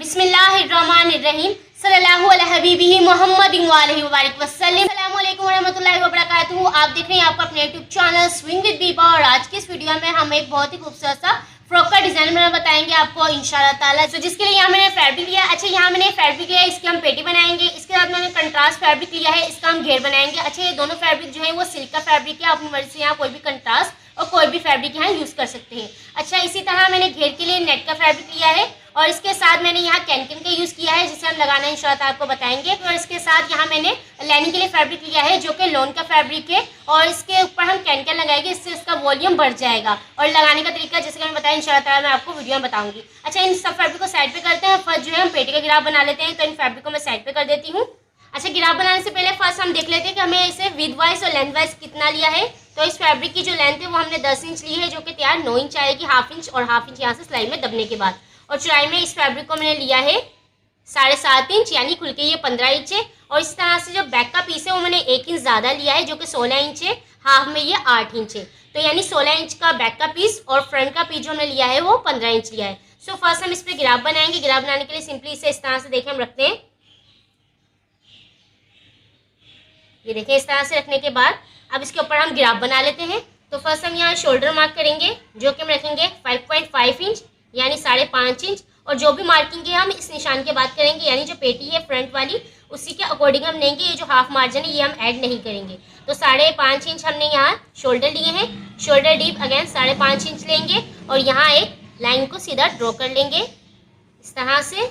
बिस्मिल्लाहिर्रहमानिर्रहीम सल्लल्लाहु अला हबीबिही मुहम्मदिन व अलैहि वसल्लम। अस्सलामु अलैकुम वरहमतुल्लाहि वबरकातुहू। आप देख रहे हैं आपका अपने YouTube channel swing with Biba और आज की इस वीडियो में हम एक बहुत ही खूबसूरत सा फ्रॉक का डिजाइन बनाना बताएंगे आपको इंशाल्लाह ताला। तो जिसके लिए यहाँ मैंने फैब्रिक लिया। अच्छा, यहाँ मैंने फैब्रिक लिया है, इसकी हम पेटी बनाएंगे। इसके बाद मैंने कंट्रास्ट फैब्रिक लिया है, इसका हम घेर बनाएंगे। अच्छा, ये दोनों फैब्रिक जो है वो सिल्क का फैब्रिक है। अपनी मर्जी से यहाँ कोई भी कंट्रास्ट और कोई भी फैब्रिक यहाँ यूज कर सकते हैं। अच्छा, इसी तरह मैंने घेर के लिए नेट का फैब्रिक लिया है और इसके साथ मैंने यहाँ कैनकिन का यूज किया है जिसे हम लगाना इंशाल्लाह आपको बताएंगे। और इसके साथ यहाँ मैंने लाइनिंग के लिए फैब्रिक लिया है जो कि लोन का फैब्रिक है और इसके ऊपर हम कैनकिन लगाएंगे, इससे उसका वॉल्यूम बढ़ जाएगा। और लगाने का तरीका जैसे कि मैं बताया इंशाल्लाह मैं आपको वीडियो में बताऊंगी। अच्छा, इन सब फैब्रिक को साइड पे करते हैं। फर्स्ट जो है हम पेटी का गिराफ बना लेते हैं, तो इन फैब्रिक को मैं साइड पे कर देती हूँ। अच्छा, गिराफ बनाने से पहले फर्स्ट हम देख लेते हैं कि हमें इसे विद वाइज और लेंथ वाइज कितना लिया है। तो इस फैब्रिक की जो लेंथ है वो हमने 10 इंच ली है जो कि तैयार 9 इंच आएगी, हाफ इंच और हाफ इंच यहाँ से सिलाई में दबने के बाद। और चौड़ाई में इस फैब्रिक को मैंने लिया है 7.5 इंच, यानी खुल के ये 15 इंच है। और इस तरह से जो बैक का पीस है वो मैंने 1 इंच ज़्यादा लिया है जो कि 16 इंच है, हाफ में ये 8 इंच है। तो यानी 16 इंच का बैक का पीस और फ्रंट का पीस जो हमने लिया है वो 15 इंच लिया है। सो फर्स्ट हम इस पर गिराफ बनाएंगे। गिराफ बनाने के लिए सिंपली इसे इस तरह से देखें हम रखते हैं। ये देखिए, इस तरह से रखने के बाद अब इसके ऊपर हम गिराफ बना लेते हैं। तो फर्स्ट हम यहाँ शोल्डर मार्क करेंगे जो कि हम रखेंगे 5.5 इंच यानी 5.5 इंच। और जो भी मार्किंग है हम इस निशान के बाद करेंगे, यानी जो पेटी है फ्रंट वाली उसी के अकॉर्डिंग हम लेंगे। ये जो हाफ मार्जिन है ये हम ऐड नहीं करेंगे। तो 5.5 इंच हमने यहाँ शोल्डर लिए हैं। शोल्डर डीप अगेन 5.5 इंच लेंगे और यहाँ एक लाइन को सीधा ड्रॉ कर लेंगे इस तरह से।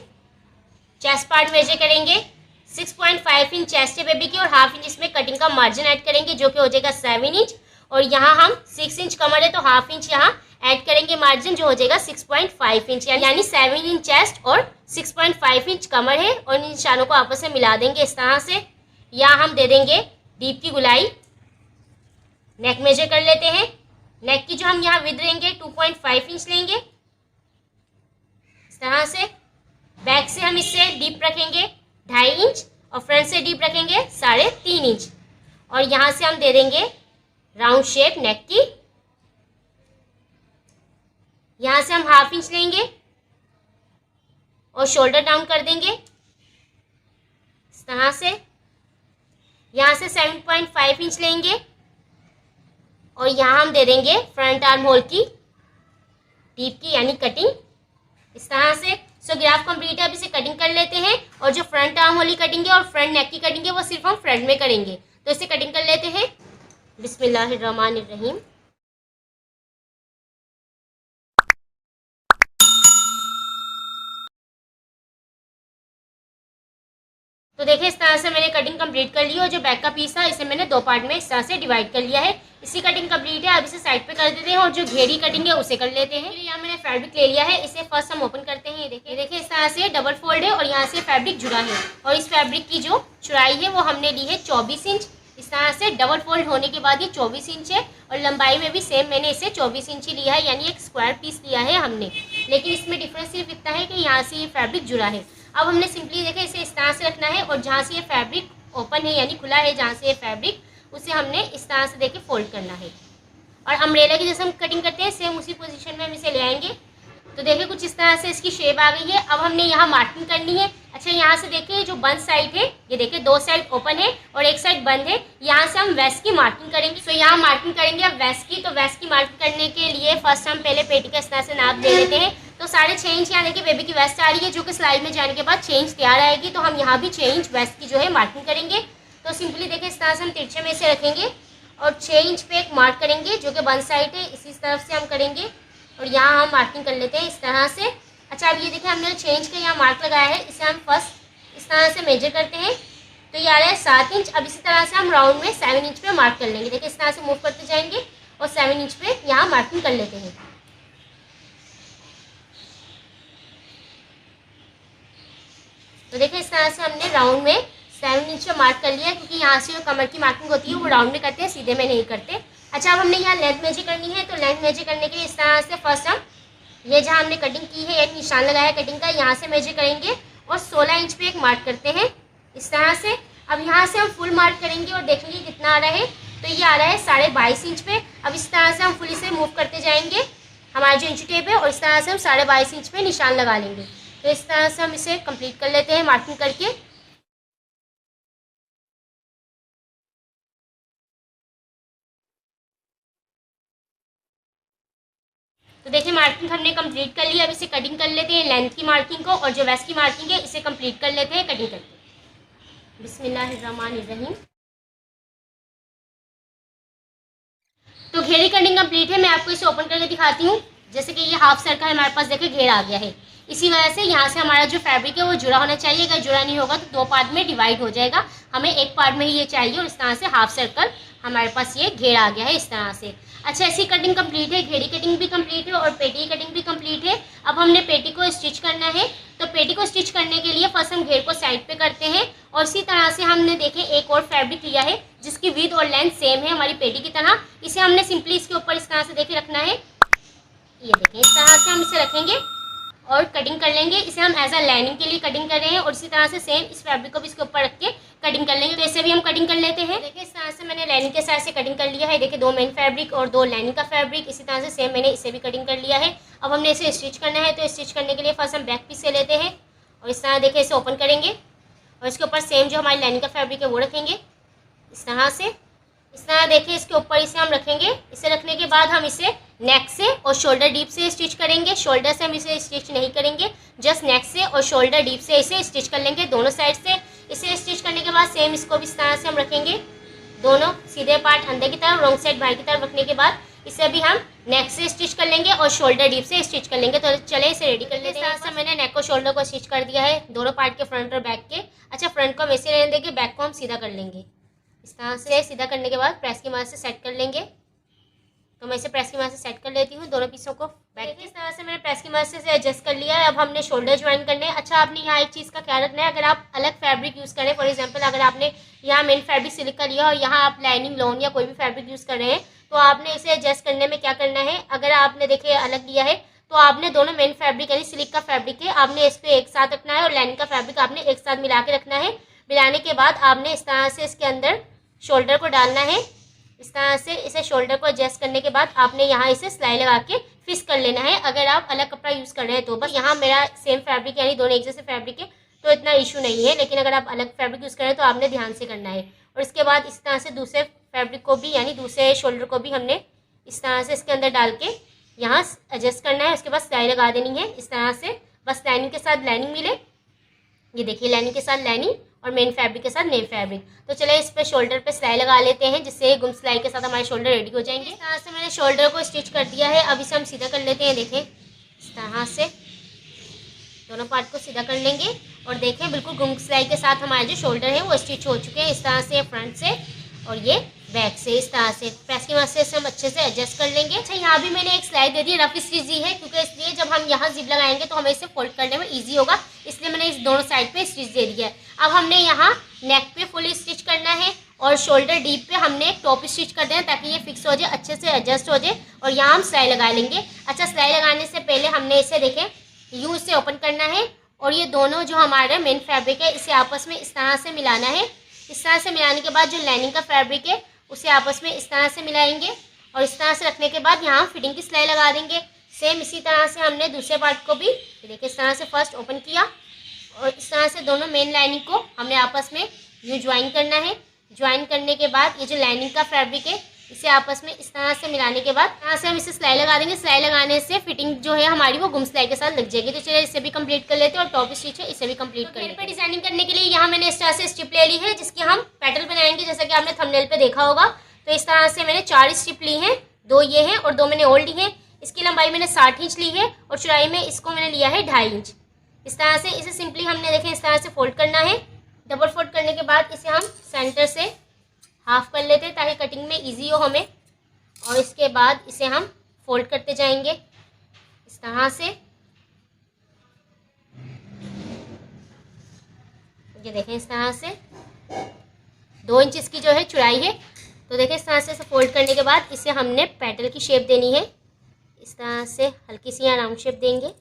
चेस्ट पार्ट मेजर करेंगे 6.5 इंच चेस्ट है बेबी की और हाफ इंच इसमें कटिंग का मार्जिन ऐड करेंगे जो कि हो जाएगा 7 इंच। और यहाँ हम 6 इंच कमर है तो हाफ इंच यहाँ ऐड करेंगे मार्जिन जो हो जाएगा 6.5 इंच, यानी 7 इंच चेस्ट और 6.5 इंच कमर है। और इन निशानों को आपस में मिला देंगे इस तरह से। यहाँ हम दे देंगे डीप की गुलाई। नेक मेजर कर लेते हैं। नेक की जो हम यहाँ विड्थ लेंगे 2.5 इंच लेंगे इस तरह से। बैक से हम इससे डीप रखेंगे 2.5 इंच और फ्रंट से डीप रखेंगे 3.5 इंच। और यहाँ से हम दे देंगे राउंड शेप नेक की। यहाँ से हम हाफ इंच लेंगे और शोल्डर डाउन कर देंगे इस तरह से। यहाँ से 7.5 इंच लेंगे और यहाँ हम दे देंगे फ्रंट आर्म होल की डीप की यानी कटिंग इस तरह से। सो ग्राफ कंप्लीट है, अब इसे कटिंग कर लेते हैं। और जो फ्रंट आर्म होल की कटिंग है और फ्रंट नेक की कटिंग है वो सिर्फ हम फ्रंट में करेंगे। तो इसे कटिंग कर लेते हैं। बिस्मिल्लाहिर्रहमानिर्रहीम। तो देखिए, इस तरह से मैंने कटिंग कंप्लीट कर ली और जो बैक का पीस था इसे मैंने 2 पार्ट में इस तरह से डिवाइड कर लिया है। इसी कटिंग कंप्लीट है, अब इसे साइड पे कर देते हैं और जो घेरी कटिंग है उसे कर लेते हैं। यहाँ मैंने फैब्रिक ले लिया है, इसे फर्स्ट हम ओपन करते हैं। ये देखिए इस तरह से डबल फोल्ड है और यहाँ से फैब्रिक जुड़ा है। और इस फैब्रिक की जो चौड़ाई है वो हमने ली है 24 इंच। इस तरह से डबल फोल्ड होने के बाद ये 24 इंच है और लंबाई में भी सेम मैंने इसे 24 इंच ही लिया है, यानी एक स्क्वायर पीस लिया है हमने। लेकिन इसमें डिफरेंस सिर्फ इतना है कि यहाँ से ये फैब्रिक जुड़ा है। अब हमने सिंपली देखा इसे इस तरह से रखना है और जहाँ से ये फैब्रिक ओपन है यानी खुला है जहाँ से ये फैब्रिक उसे हमने इस तरह से देके फोल्ड करना है। और अम्ब्रेला की जैसे हम कटिंग करते हैं सेम उसी पोजीशन में हम इसे ले आएंगे। तो देखिए कुछ इस तरह से इसकी शेप आ गई है। अब हमने यहाँ मार्किंग करनी है। अच्छा, यहाँ से देखिए जो बंद साइड है ये देखिए 2 साइड ओपन है और एक साइड बंद है। यहाँ से हम वेस्ट की मार्किंग करेंगे। तो यहाँ मार्किंग करेंगे अब वेस्ट की। तो वेस्ट की मार्किंग करने के लिए फर्स्ट हम पहले पेटी का इस तरह से नाप दे लेते हैं। तो 6.5 इंच यहाँ देखिए बेबी की वेस्ट आ रही है जो कि सिलाई में जाने के बाद 6 इंच तैयार आएगी। तो हम यहाँ भी 6 इंच वेस्ट की जो है मार्किंग करेंगे। तो सिंपली देखिए इस तरह से हम तिरछे में इसे रखेंगे और 6 इंच पे एक मार्क करेंगे जो कि बंद साइड है, इसी तरफ से हम करेंगे और यहाँ हम मार्किंग कर लेते हैं इस तरह से। अच्छा, अब ये देखिए हमने 6 इंच का यहाँ मार्क लगाया है, इसे हम फर्स्ट इस तरह से मेजर करते हैं। तो ये आ रहा है 7 इंच। अब इसी तरह से हम राउंड में 7 इंच पे मार्क कर लेंगे। देखिए इस तरह से मूव करते जाएंगे और 7 इंच पे यहाँ मार्किंग कर लेते हैं। तो देखिए इस तरह से हमने राउंड में 7 इंच पे मार्क कर लिया है, क्योंकि यहाँ से जो कमर की मार्किंग होती है वो राउंड में करते हैं, सीधे में नहीं करते। अच्छा, अब हमने यहाँ लेंथ मेजर करनी है। तो लेंथ मेजर करने के लिए इस तरह से फर्स्ट हम ये जहाँ हमने कटिंग की है एक निशान लगाया है कटिंग का, यहाँ से मेजर करेंगे और 16 इंच पे एक मार्क करते हैं इस तरह से। अब यहाँ से हम फुल मार्क करेंगे और देखेंगे कितना आ रहा है। तो ये आ रहा है 22.5 इंच पे। अब इस तरह से हम फुल इसे मूव करते जाएंगे हमारा जो इंच टेप है और इस तरह से हम 22.5 इंच पे निशान लगा लेंगे। तो इस तरह से हम इसे कंप्लीट कर लेते हैं मार्किंग करके। तो देखिए मार्किंग हमने कंप्लीट कर लिया। अब इसे कटिंग कर लेते हैं लेंथ की मार्किंग को, और जो वेस्ट की मार्किंग है इसे कंप्लीट कर लेते हैं कटिंग करके। बिस्मिल्लाहिर्रहमानिर्रहीम। तो घेरी कटिंग कंप्लीट है। मैं आपको इसे ओपन करके दिखाती हूँ। जैसे कि ये हाफ सर्कल हमारे पास देखिए घेर आ गया है। इसी वजह से यहाँ से हमारा जो फैब्रिक है वो जुड़ा होना चाहिए। अगर जुड़ा नहीं होगा तो दो पार्ट में डिवाइड हो जाएगा। हमें एक पार्ट में ही ये चाहिए, और इस तरह से हाफ सर्कल हमारे पास ये घेर आ गया है इस तरह से। अच्छा, ऐसी कटिंग कंप्लीट है, घेरी कटिंग भी कंप्लीट है और पेटी कटिंग भी कंप्लीट है। अब हमने पेटी को स्टिच करना है। तो पेटी को स्टिच करने के लिए फर्स्ट हम घेर को साइड पे करते हैं, और इसी तरह से हमने देखे एक और फैब्रिक लिया है जिसकी विड्थ और लेंथ सेम है हमारी पेटी की तरह। इसे हमने सिंपली इसके ऊपर इस तरह से देखे रखना है। ये देखें, इस तरह से हम इसे रखेंगे और कटिंग कर लेंगे। इसे हम एज अ लाइनिंग के लिए कटिंग कर रहे हैं, और इसी तरह से सेम इस फैब्रिक को भी इसके ऊपर रख के कटिंग कर लेंगे। तो इसे भी हम कटिंग कर लेते हैं। देखिए इस तरह से मैंने लाइनिंग के साइड से कटिंग कर लिया है। देखिए दो मेन फैब्रिक और दो लाइनिंग का फैब्रिक, इसी तरह से सेम मैंने इसे भी कटिंग कर लिया है। अब हमने इसे स्टिच करना है। तो स्टिच करने के लिए फर्स्ट हम बैक पीस से लेते हैं, और इस तरह देखिए इसे ओपन करेंगे, और इसके ऊपर सेम जो हमारी लाइनिंग का फैब्रिक है वो रखेंगे इस तरह से। इस तरह देखिए इसके ऊपर इसे हम रखेंगे। इसे रखने के बाद हम इसे नेक से और शोल्डर डीप से स्टिच करेंगे। शोल्डर से हम इसे स्टिच नहीं करेंगे, जस्ट नेक से और शोल्डर डीप से इसे स्टिच कर लेंगे दोनों साइड से। इसे स्टिच करने के बाद सेम इसको भी इस तरह से हम रखेंगे, दोनों सीधे पार्ट अंदर की तरफ, रॉन्ग साइड बाहर की तरफ रखने के बाद इसे भी हम नेक से स्टिच कर लेंगे और शोल्डर डीप से स्टिच कर लेंगे। तो चले इसे रेडी कर लेते हैं। इस तरह से मैंने नेक और शोल्डर को स्टिच कर दिया है, दोनों पार्ट के फ्रंट और बैक के। अच्छा, फ्रंट को हम ऐसे रहने देंगे, बैक को हम सीधा कर लेंगे। इस तरह से सीधा करने के बाद प्रेस की मदद से सेट कर लेंगे। तो मैं इसे प्रेस की मदद से सेट कर लेती हूँ दोनों पीसों को बैक के। इस तरह से मैंने प्रेस की मदद से एडजस्ट कर लिया है। अब हमने शोल्डर ज्वाइन करने हैं। अच्छा, आपने यहाँ एक चीज़ का ख्याल रखना है, अगर आप अलग फैब्रिक यूज़ करें, फॉर एग्जांपल अगर आपने यहाँ मेन फैब्रिक सिलेक्ट कर लिया और यहाँ आप लाइनिंग लोन या कोई भी फैब्रिक यूज़ कर रहे हैं, तो आपने इसे एडजस्ट करने में क्या करना है, अगर आपने देखिए अलग लिया है तो आपने दोनों मेन फैब्रिक यानी सिल्क का फैब्रिक है आपने इस पर एक साथ रखना है, और लाइनिंग का फैब्रिक आपने एक साथ मिला के रखना है। मिलाने के बाद आपने इस तरह से इसके अंदर शोल्डर को डालना है। इस तरह से इसे शोल्डर को एडजस्ट करने के बाद आपने यहाँ इसे सिलाई लगा के फिक्स कर लेना है। अगर आप अलग कपड़ा यूज़ कर रहे हैं तो बस यहाँ मेरा सेम फैब्रिक यानी दोनों एक जैसे फैब्रिक है तो इतना इशू नहीं है, लेकिन अगर आप अलग फैब्रिक यूज़ कर रहे हैं तो आपने ध्यान से करना है। और इसके बाद इस तरह से दूसरे फैब्रिक को भी यानी दूसरे शोल्डर को भी हमने इस तरह से इसके अंदर डाल के यहाँ एडजस्ट करना है। उसके बाद सिलाई लगा देनी है इस तरह से, बस लाइनिंग के साथ लाइनिंग मिले। ये देखिए लाइनिंग के साथ लाइनिंग और मेन फैब्रिक के साथ मेन फैब्रिक। तो चले इस पे शोल्डर पे सिलाई लगा लेते हैं, जिससे गुम सिलाई के साथ हमारे शोल्डर रेडी हो जाएंगे। इस तरह से मैंने शोल्डर को स्टिच कर दिया है। अब इसे हम सीधा कर लेते हैं। देखें इस तरह से दोनों पार्ट को सीधा कर लेंगे, और देखें बिल्कुल गुम सिलाई के साथ हमारे जो शोल्डर है वो स्टिच हो चुके हैं इस तरह से फ्रंट से और ये बैक से। इस तरह से प्रेस की मदद से हम अच्छे से एडजस्ट कर लेंगे। अच्छा, यहाँ भी मैंने एक सिलाई दे दी, रफ स्टिच दी है, क्योंकि इसलिए जब हम यहाँ जिप लगाएंगे तो हमें इसे फोल्ड करने में ईजी होगा, इसलिए मैंने इस दोनों साइड पे स्टिच दे दिया है। अब हमने यहाँ नेक पे फुल स्टिच करना है और शोल्डर डीप पे हमने एक टॉप स्टिच कर देना ताकि ये फिक्स हो जाए, अच्छे से एडजस्ट हो जाए, और यहाँ हम सिलाई लगा लेंगे। अच्छा, सिलाई लगाने से पहले हमने इसे देखें यूँ से ओपन करना है, और ये दोनों जो हमारा मेन फैब्रिक है इसे आपस में इस तरह से मिलाना है। इस तरह से मिलाने के बाद जो लाइनिंग का फैब्रिक है उसे आपस में इस तरह से मिलाएंगे, और इस तरह से रखने के बाद यहाँ फिटिंग की सिलाई लगा देंगे। सेम इसी तरह से हमने दूसरे पार्ट को भी देखिए इस तरह से फर्स्ट ओपन किया, और इस तरह से दोनों मेन लाइनिंग को हमने आपस में यूँ ज्वाइन करना है। ज्वाइन करने के बाद ये जो लाइनिंग का फैब्रिक है इसे आपस में इस तरह से मिलाने के बाद यहाँ से हम इसे सिलाई लगा देंगे। सिलाई लगाने से फिटिंग जो है हमारी वो गुम सिलाई के साथ लग जाएगी। तो चलिए इसे भी कंप्लीट कर लेते हैं, और टॉप स्टिच है इसे भी कंप्लीट कर लेते हैं। डिजाइनिंग करने के लिए यहाँ मैंने इस तरह से स्ट्रिप ले ली है जिसकी हम पेटल बनाएंगे, जैसा कि आपने थंबनेल पे देखा होगा। तो इस तरह से मैंने 4 स्ट्रिप ली हैं, 2 ये हैं और 2 मैंने और ली हैं। इसकी लंबाई मैंने 60 इंच ली है और चौड़ाई में इसको मैंने लिया है 2.5 इंच। इस तरह से इसे सिंपली हमने देखें इस तरह से फोल्ड करना है। डबल फोल्ड करने के बाद इसे हम सेंटर से हाफ कर लेते हैं ताकि कटिंग में ईजी हो हमें, और इसके बाद इसे हम फोल्ड करते जाएंगे इस तरह से। ये देखें इस तरह से 2 इंच इसकी जो है चौड़ाई है। तो देखें इस तरह से इसे फोल्ड करने के बाद इसे हमने पेटल की शेप देनी है। इस तरह से हल्की सी राउंड शेप देंगे।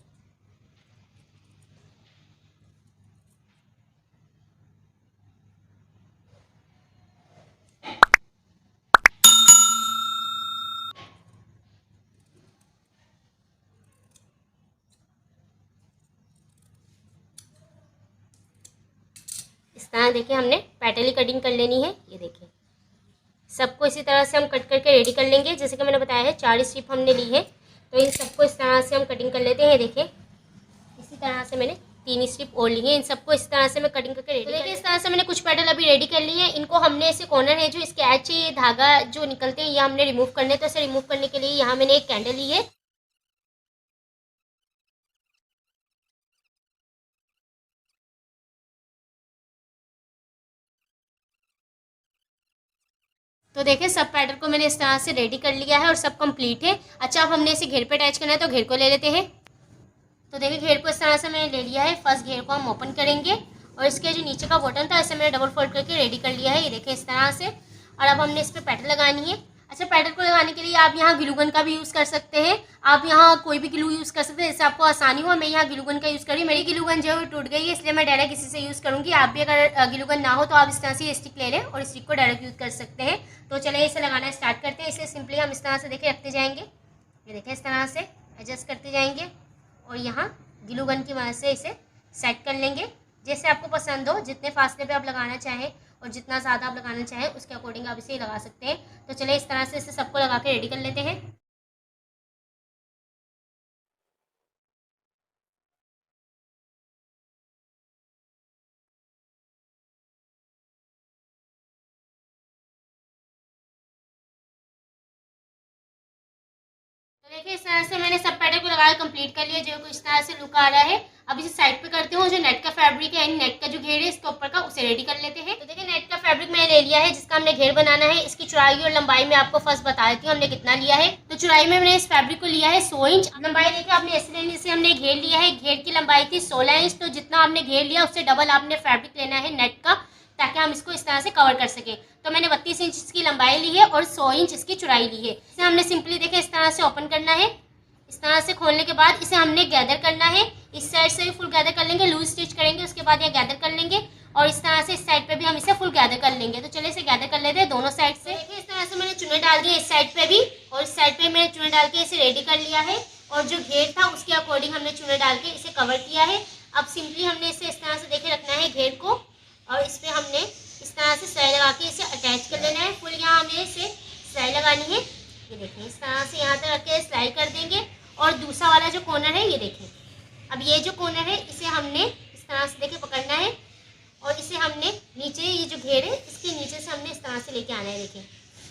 इस तरह देखिए हमने पैटर्न कटिंग कर लेनी है। ये देखिए सबको इसी तरह से हम कट करके रेडी कर लेंगे। जैसे कि मैंने बताया है 4 स्ट्रिप हमने ली है, तो इन सबको इस तरह से हम कटिंग कर लेते हैं। देखिए इसी तरह से मैंने 3 स्ट्रिप और ली है, इन सबको इस तरह से मैं कटिंग करके रेडी। देखिए इस तरह से मैंने कुछ पैटर्न अभी रेडी कर लिए हैं। इनको हमने ऐसे कॉर्नर है जो इसके एज चाहिए धागा जो निकलते हैं ये हमने रिमूव करने, तो इसे रिमूव करने के लिए यहाँ मैंने एक कैंडल ली है। तो देखिए सब पैटर्न को मैंने इस तरह से रेडी कर लिया है और सब कंप्लीट है। अच्छा अब हमने इसे घेर पे अटैच करना है, तो घेर को ले लेते हैं। तो देखिए घेर को इस तरह से मैंने ले लिया है। फर्स्ट घेर को हम ओपन करेंगे और इसके जो नीचे का बटन था इसे मैंने डबल फोल्ड करके रेडी कर लिया है। ये देखिए इस तरह से। और अब हमने इस पर पैटर्न लगानी है। अच्छा पैटर्न को लगाने के लिए आप यहाँ ग्लू गन का भी यूज़ कर सकते हैं, आप यहाँ कोई भी ग्लू यूज़ कर सकते हैं जैसे आपको आसानी हो। मैं यहाँ ग्लू गन का यूज़ करी, मेरी ग्लू गन जो है टूट गई है इसलिए मैं डायरेक्ट इसी से यूज़ करूँगी। आप भी अगर ग्लू गन ना हो तो आप इस तरह से स्टिक ले लें और स्टिक को डायरेक्ट यूज़ कर सकते हैं। तो चलिए इसे लगाना स्टार्ट करते हैं। इसे सिंपली हम इस तरह से देखिए रखते जाएंगे। ये देखिए इस तरह से एडजस्ट करते जाएंगे और यहाँ ग्लू गन की मदद से इसे सेट कर लेंगे जैसे आपको पसंद हो। जितने फासले पे आप लगाना चाहें और जितना ज़्यादा आप लगाना चाहें उसके अकॉर्डिंग आप इसे लगा सकते हैं। तो चलिए इस तरह से इसे सबको लगा के रेडी कर लेते हैं। तो देखिए इस तरह से मैंने सब पैटर्न को लगा कंप्लीट कर लिया, जो कुछ इस तरह से लुक आ रहा है। अब इसे साइड पे करते हो, जो नेट का फैब्रिक है नेट का जो घेर है इसके ऊपर का उसे रेडी कर लेते हैं। तो देखिए नेट का फैब्रिक मैंने ले लिया है जिसका हमने घेर बनाना है। इसकी चौड़ाई और लंबाई में आपको फर्स्ट बता देती हूँ हमने कितना लिया है। तो चौड़ाई में मैंने इस फैब्रिक को लिया है 100 इंच। लंबाई देखिए आपने ऐसे लेने से हमने घेर लिया है, घेर की लंबाई थी 16 इंच। तो जितना आपने घेर लिया उससे डबल आपने फैब्रिक लेना है नेट का, ताकि हम इसको इस तरह से कवर कर सकें। तो मैंने 32 इंच इसकी लंबाई ली है और 100 इंच इसकी चौड़ाई ली है। इसे हमने सिंपली देखिए इस तरह से ओपन करना है। इस तरह से खोलने के बाद इसे हमने गैदर करना है। इस साइड से भी फुल गैदर कर लेंगे, लूज स्टिच करेंगे, उसके बाद ये गैदर कर लेंगे और इस तरह से इस साइड पे भी हम इसे फुल गैदर कर लेंगे। तो चलिए इसे गैदर कर लेते हैं दोनों साइड से। देखिए इस तरह से मैंने चुने डाल दिया इस साइड पे भी और इस साइड पे मैंने चुने डाल के इसे रेडी कर लिया है और जो घेर था उसके अकॉर्डिंग हमने चुने डाल के इसे कवर किया है। अब सिंपली हमने इसे इस तरह से देखे रखना है घेर को और इस पर हमने इस तरह से सिलाई लगा के इसे अटैच कर लेना है। फुल यहाँ हमें इसे सिलाई लगानी है। ये देखिए इस तरह से यहाँ तक रख के सिलाई कर देंगे और दूसरा वाला जो कॉर्नर है ये देखिए, अब ये जो कॉर्नर है इसे हमने इस तरह से देखिए पकड़ना है और इसे हमने नीचे ये जो घेर है इसके नीचे से हमने इस तरह से लेके आना है। देखिए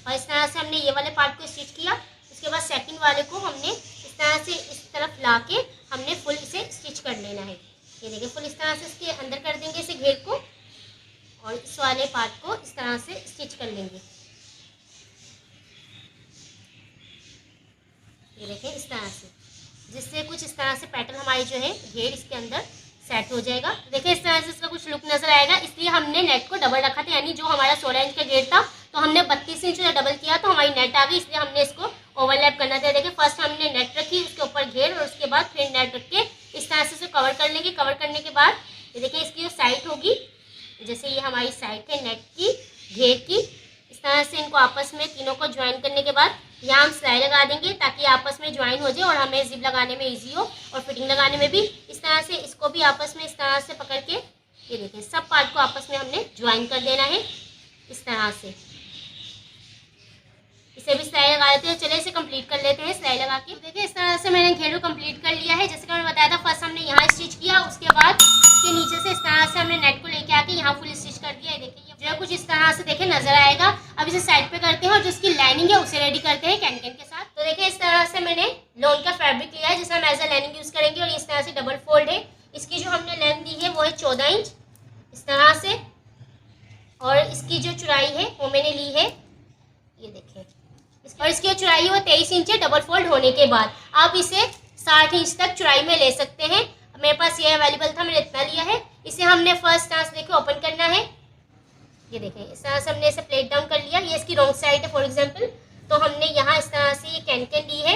और इस तरह से हमने ये वाले पार्ट को स्टिच किया। उसके बाद सेकंड वाले को हमने इस तरह से इस तरफ ला के हमने फुल इसे स्टिच कर लेना है। ये देखिए फुल इस तरह से इसके अंदर कर देंगे इसे घेर को और इस वाले पार्ट को इस तरह से स्टिच कर लेंगे। ये देखिए इस तरह से, जिससे कुछ इस तरह से पैटर्न हमारी जो है घेर इसके अंदर सेट हो जाएगा। देखिए इस तरह से इसका कुछ लुक नजर आएगा। इसलिए हमने नेट को डबल रखा था, यानी जो हमारा 16 इंच का घेर था तो हमने 32 इंच डबल किया तो हमारी नेट आ गई, इसलिए हमने इसको ओवरलैप करना था। देखिए फर्स्ट हमने नेट रखी, उसके ऊपर घेर और उसके बाद फिर नेट रख के इस तरह से इसे कवर कर लेंगे। कवर करने के बाद ये देखिए इसकी जो साइड होगी, जैसे ये हमारी साइड है नेट की घेर की, इस तरह से इनको आपस में तीनों को ज्वाइन करने के बाद यहाँ हम सिलाई लगा देंगे ताकि आपस में ज्वाइन हो जाए और हमें जिप लगाने में इजी हो और फिटिंग लगाने में भी। इस तरह से इसको भी आपस में इस तरह से पकड़ के ये देखिए सब पार्ट को आपस में हमने ज्वाइन कर देना है इस तरह से। इसे भी सिलाई लगा लेते हैं। चलिए इसे कंप्लीट कर लेते हैं सिलाई लगा के। देखिए इस तरह से मैंने घेर को कंप्लीट कर लिया है। जैसे कि मैंने बताया था फर्स्ट हमने यहाँ स्टिच किया, उसके बाद इसके नीचे से इस तरह से हमने नेट को लेके आके यहाँ फुल स्टिच कर दिया है। देखिए जो है कुछ इस तरह से देखिए नजर आएगा। अब इसे साइड पे करते हैं और जिसकी लाइनिंग है उसे रेडी करते हैं कैन के साथ। तो देखिए इस तरह से मैंने लॉन का फैब्रिक लिया है जिसे हम एज अ लाइनिंग यूज करेंगे और इस तरह से डबल फोल्ड है। इसकी जो हमने लेंथ दी है वो है 14 इंच इस तरह से और इसकी जो चौड़ाई है वो मैंने ली है ये देखिए, और इसकी जो चौड़ाई है वो 23 इंच है डबल फोल्ड होने के बाद। आप इसे 60 इंच तक चौड़ाई में ले सकते हैं। मेरे पास ये अवेलेबल था, मैंने इतना लिया है। इसे हमने फर्स्ट तरह से देखिए ओपन करना है। ये देखें इस तरह से हमने इसे प्लेट डाउन कर लिया। ये इसकी रॉन्ग साइड है फॉर एग्जांपल, तो हमने यहाँ इस तरह से ये कैन ली है।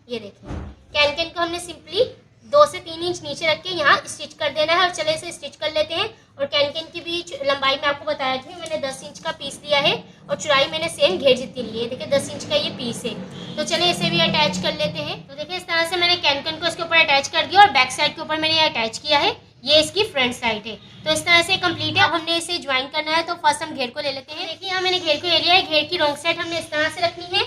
ये देखिए कैन को हमने सिंपली 2 से 3 इंच नीचे रख के यहाँ स्टिच कर देना है और चले इसे स्टिच कर लेते हैं। और कैन की भी लंबाई में आपको बताया थी, मैंने 10 इंच का पीस लिया है और चौड़ाई मैंने सेम घेर जितनी ली है। देखिए 10 इंच का ये पीस है। तो चलिए इसे भी अटैच कर लेते हैं। तो देखिए इस तरह से मैंने कैन को इसके ऊपर अटैच कर दिया और बैक साइड के ऊपर मैंने ये अटैच किया है। ये इसकी फ्रंट साइड है। तो इस तरह से कंप्लीट है। अब हमने इसे ज्वाइन करना है, तो फर्स्ट हम घेर को ले लेते हैं। देखिए यहाँ मैंने घेर को ले लिया है। घेर की रॉन्ग साइड हमने इस तरह से रखनी है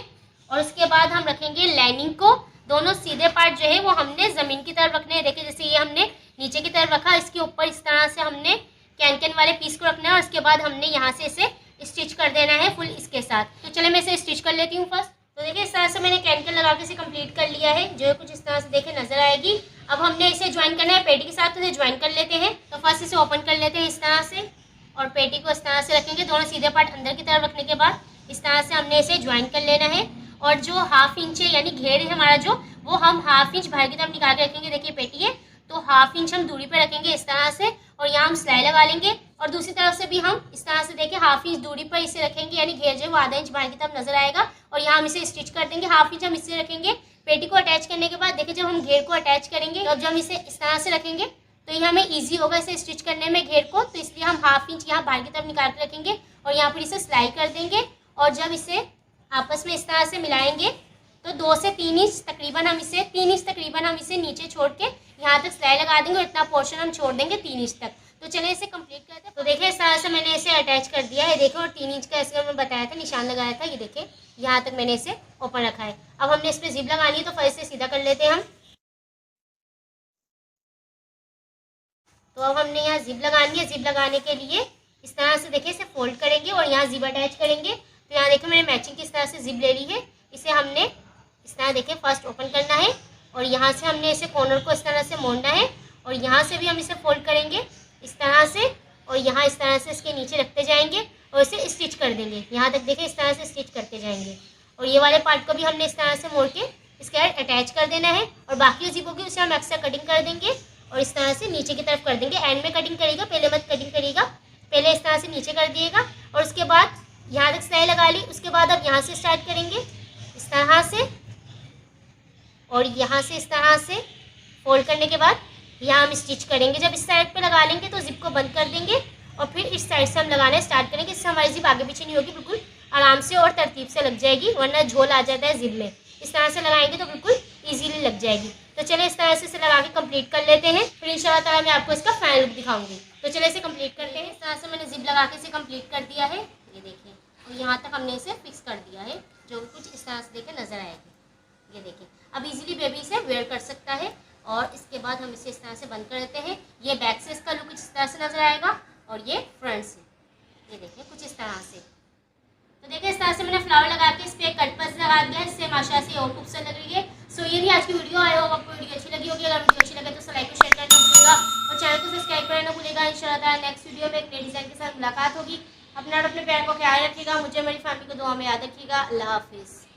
और उसके बाद हम रखेंगे लाइनिंग को। दोनों सीधे पार्ट जो है वो हमने जमीन की तरफ रखने हैं। देखिए जैसे ये हमने नीचे की तरफ रखा, इसके ऊपर इस तरह से हमने कैन वाले पीस को रखना है और उसके बाद हमने यहाँ से इसे स्टिच कर देना है फुल इसके साथ। तो चले मैं इसे स्टिच कर लेती हूँ फर्स्ट। तो देखिए इस तरह से मैंने कैन लगा के इसे कंप्लीट कर लिया है, जो है कुछ इस तरह से देखे नजर आएगी। अब हमने इसे ज्वाइन करना है पेटी के साथ, तो इसे ज्वाइन कर लेते हैं। तो फर्स्ट इसे ओपन कर लेते हैं इस तरह से और पेटी को इस तरह से रखेंगे। दोनों सीधे पार्ट अंदर की तरफ रखने के बाद इस तरह से हमने इसे ज्वाइन कर लेना है और जो हाफ इंच है यानी घेर है हमारा जो, वो हम हाफ इंच बाहर की तरफ निकाल के रखेंगे। देखिए पेटी है तो हाफ इंच हम दूरी पे रखेंगे इस तरह से और यहाँ हम सिलाई लगा लेंगे और दूसरी तरफ से भी हम इस तरह से देखिए हाफ इंच दूरी पर इसे रखेंगे, यानी घेर जो है वो आधा इंच बाहर की तरफ नजर आएगा और यहाँ हम इसे स्टिच कर देंगे। हाफ इंच हम इससे रखेंगे। पेटी को अटैच करने के बाद देखिए जब हम घेर को अटैच करेंगे, तो जब हम इसे इस तरह से रखेंगे तो ये हमें ईजी होगा इसे स्टिच करने में घेर को, तो इसलिए हम हाफ इंच यहाँ बाहर की तरफ निकाल के रखेंगे और यहाँ पर इसे सिलाई कर देंगे और जब इसे आपस में इस तरह से मिलाएंगे तो 2 से 3 इंच तकरीबन हम इसे 3 इंच तकरीबन हम इसे नीचे छोड़ के यहाँ तक सिलाई लगा देंगे और इतना पोर्शन हम छोड़ देंगे 3 इंच तक। तो चलिए इसे कंप्लीट करते हैं। तो देखिए इस तरह से मैंने इसे अटैच कर दिया है, देखो, और 3 इंच का ऐसे मैं बताया था निशान लगाया था, ये देखिए यहाँ तक मैंने इसे ओपन रखा है। अब हमने इस पर जिप लगानी है, तो फर्स्ट से सीधा कर लेते हैं हम। तो अब हमने यहाँ जिप लगानी है। जिप लगाने के लिए इस तरह से देखिए इसे फोल्ड करेंगे और यहाँ जिप अटैच करेंगे। तो यहाँ देखिए मैंने मैचिंग की इस तरह से जिप ले ली है। इसे हमने इस तरह देखिए फर्स्ट ओपन करना है और यहाँ से हमने इसे कॉर्नर को इस तरह से मोड़ना है और यहाँ से भी हम इसे फोल्ड करेंगे इस तरह से और यहाँ इस तरह से इसके नीचे रखते जाएंगे और इसे स्टिच कर देंगे। यहाँ तक देखिए इस तरह से स्टिच करते जाएंगे और ये वाले पार्ट को भी हमने इस तरह से मोड़ के इसके अटैच कर देना है और बाकी जिप होगी उसे हम एक्स्ट्रा कटिंग कर देंगे और इस तरह से नीचे की तरफ कर देंगे। एंड में कटिंग करेगा, पहले मत कटिंग करेगा, पहले इस तरह से नीचे कर दिएगा और उसके बाद यहाँ तक सिलाई लगा ली। उसके बाद अब यहाँ से स्टार्ट करेंगे इस तरह से और यहाँ से इस तरह से फोल्ड करने के बाद यहाँ हम स्टिच करेंगे। जब इस साइड पे लगा लेंगे तो जिप को बंद कर देंगे और फिर इस साइड से हम लगाना स्टार्ट करेंगे। इससे हमारी जिप आगे पीछे नहीं होगी, बिल्कुल आराम से और तरतीब से लग जाएगी, वरना झोल आ जाता है जिप में। इस तरह से लगाएंगे तो बिल्कुल ईजीली लग जाएगी। तो चलिए इस तरह से इसे लगा के कंप्लीट कर लेते हैं, फिर इंशाल्लाह ताला मैं आपको इसका फाइनल लुक दिखाऊंगी। तो चलिए इसे कंप्लीट करते हैं। इस तरह से मैंने जिप लगा के इसे कंप्लीट कर दिया है, ये देखिए, और यहाँ तक हमने इसे फिक्स कर दिया है, जो कुछ इस तरह से देखे नजर आएगी। ये देखिए अब इजीली बेबी इसे वेयर कर सकता है और इसके बाद हम इसे इस तरह से बंद कर देते हैं। ये बैक से इसका लुक इस तरह से नजर आएगा और ये फ्रंट से, ये देखिए कुछ इस तरह से। तो देखिए इस तरह से मैंने फ्लावर लगा के इस पर कट पस लगा दिया, इससे माशाल्लाह से और खूबसूरत लग रही है। सो ये भी आज की वीडियो। आई होप आपको वीडियो अच्छी लगी होगी। अगर वीडियो अच्छी लगे तो लाइक और शेयर करना भूलिएगा और चैनल को सब्सक्राइब करना भूलिएगा। इंशाल्लाह नेक्स्ट वीडियो में एक नए डिजाइन के साथ मुलाकात होगी। अपना और अपने प्यार को ख्याल रखिएगा। मुझे मेरी फैमिली को दुआ में याद रखिएगा। अल्लाह हाफिज़।